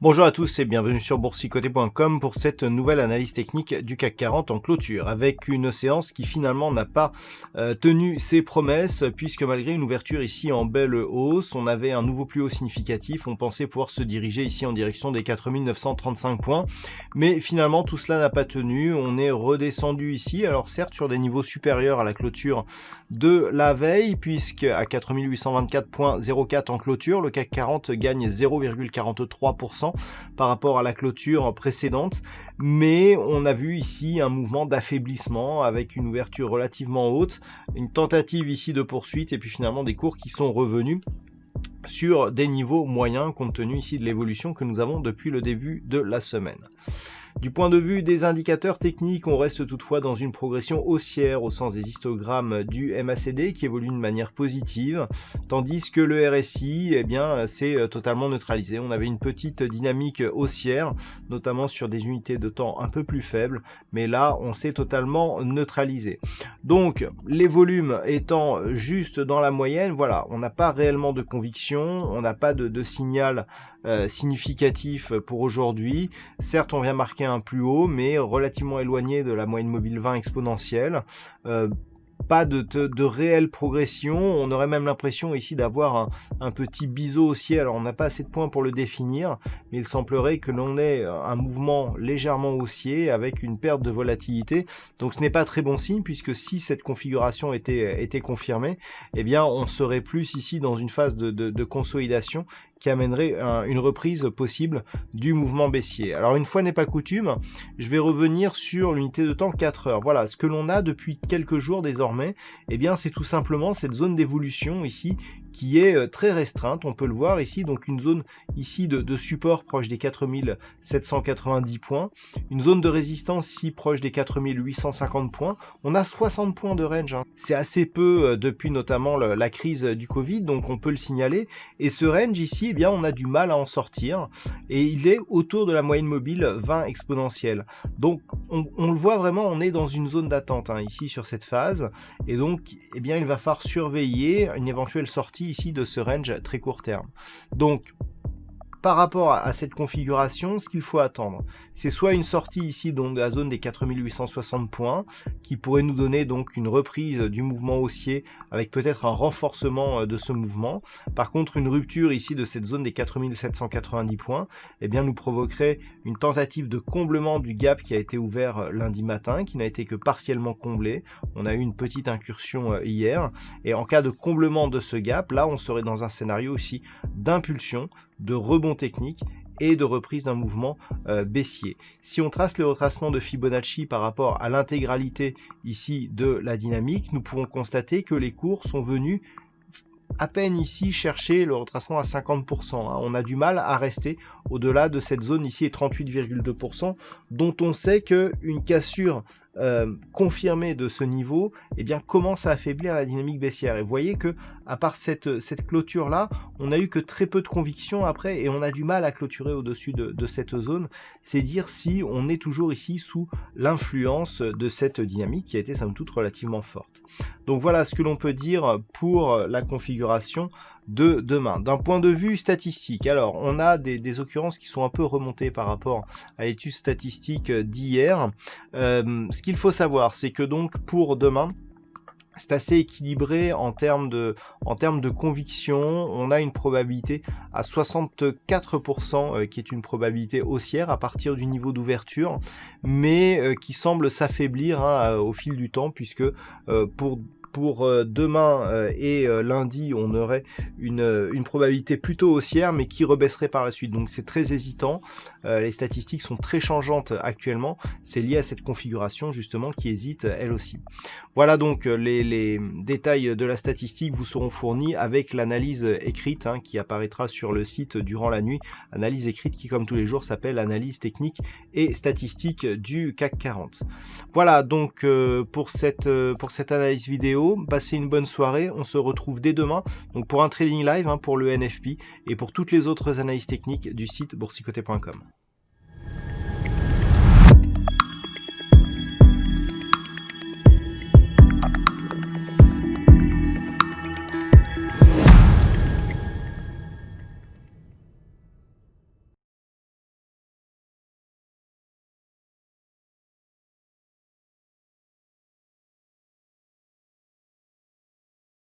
Bonjour à tous et bienvenue sur boursicoté.com pour cette nouvelle analyse technique du CAC 40 en clôture, avec une séance qui finalement n'a pas tenu ses promesses, puisque malgré une ouverture ici en belle hausse, on avait un nouveau plus haut significatif, on pensait pouvoir se diriger ici en direction des 4935 points, mais finalement tout cela n'a pas tenu, on est redescendu ici, alors certes sur des niveaux supérieurs à la clôture de la veille, puisque à 4824.04 en clôture, le CAC 40 gagne 0,43% par rapport à la clôture précédente, mais on a vu ici un mouvement d'affaiblissement avec une ouverture relativement haute, une tentative ici de poursuite et puis finalement des cours qui sont revenus sur des niveaux moyens compte tenu ici de l'évolution que nous avons depuis le début de la semaine. Du point de vue des indicateurs techniques, on reste toutefois dans une progression haussière au sens des histogrammes du MACD qui évolue de manière positive, tandis que le RSI, eh bien, c'est totalement neutralisé. On avait une petite dynamique haussière, notamment sur des unités de temps un peu plus faibles, mais là, on s'est totalement neutralisé. Donc, les volumes étant juste dans la moyenne, voilà, on n'a pas réellement de conviction, on n'a pas de signal significatif pour aujourd'hui. Certes, on vient marquer un plus haut, mais relativement éloigné de la moyenne mobile 20 exponentielle. Pas de réelle progression, on aurait même l'impression ici d'avoir un petit biseau haussier, alors on n'a pas assez de points pour le définir, mais il semblerait que l'on ait un mouvement légèrement haussier avec une perte de volatilité, donc ce n'est pas très bon signe, puisque si cette configuration était confirmée, eh bien on serait plus ici dans une phase de consolidation qui amènerait une reprise possible du mouvement baissier. Alors une fois n'est pas coutume, je vais revenir sur l'unité de temps 4 heures. Voilà, ce que l'on a depuis quelques jours désormais, eh bien c'est tout simplement cette zone d'évolution ici qui est très restreinte, on peut le voir ici, donc une zone ici de support proche des 4790 points, une zone de résistance ici proche des 4850 points, on a 60 points de range, hein. C'est assez peu depuis notamment la crise du Covid, donc on peut le signaler, et ce range ici, eh bien on a du mal à en sortir, et il est autour de la moyenne mobile 20 exponentielle, donc on le voit vraiment, on est dans une zone d'attente, hein, ici sur cette phase, et donc eh bien il va falloir surveiller une éventuelle sortie ici de ce range très court terme. Donc par rapport à cette configuration, ce qu'il faut attendre, c'est soit une sortie ici donc de la zone des 4860 points, qui pourrait nous donner donc une reprise du mouvement haussier avec peut-être un renforcement de ce mouvement. Par contre, une rupture ici de cette zone des 4790 points, eh bien nous provoquerait une tentative de comblement du gap qui a été ouvert lundi matin, qui n'a été que partiellement comblé. On a eu une petite incursion hier, et en cas de comblement de ce gap, là on serait dans un scénario aussi d'impulsion, de rebond technique et de reprise d'un mouvement baissier. Si on trace le retracement de Fibonacci par rapport à l'intégralité ici de la dynamique, nous pouvons constater que les cours sont venus à peine ici chercher le retracement à 50%. Hein. On a du mal à rester au-delà de cette zone ici, 38,2%, dont on sait qu'une cassure confirmée de ce niveau eh bien, commence à affaiblir la dynamique baissière. Et vous voyez que à part cette clôture-là, on n'a eu que très peu de conviction après, et on a du mal à clôturer au-dessus de cette zone. C'est dire si on est toujours ici sous l'influence de cette dynamique qui a été somme toute relativement forte. Donc voilà ce que l'on peut dire pour la configuration de demain. D'un point de vue statistique, alors on a des occurrences qui sont un peu remontées par rapport à l'étude statistique d'hier. Ce qu'il faut savoir, c'est que donc pour demain, c'est assez équilibré en termes de conviction. On a une probabilité à 64% qui est une probabilité haussière à partir du niveau d'ouverture, mais qui semble s'affaiblir au fil du temps, puisque pour demain et lundi, on aurait une probabilité plutôt haussière, mais qui rebaisserait par la suite. Donc c'est très hésitant. Les statistiques sont très changeantes actuellement. C'est lié à cette configuration justement qui hésite elle aussi. Voilà donc les détails de la statistique vous seront fournis avec l'analyse écrite qui apparaîtra sur le site durant la nuit. Analyse écrite qui, comme tous les jours, s'appelle analyse technique et statistique du CAC 40. Voilà donc pour cette analyse vidéo. Passez une bonne soirée. On se retrouve dès demain donc pour un trading live pour le NFP et pour toutes les autres analyses techniques du site boursicoté.com.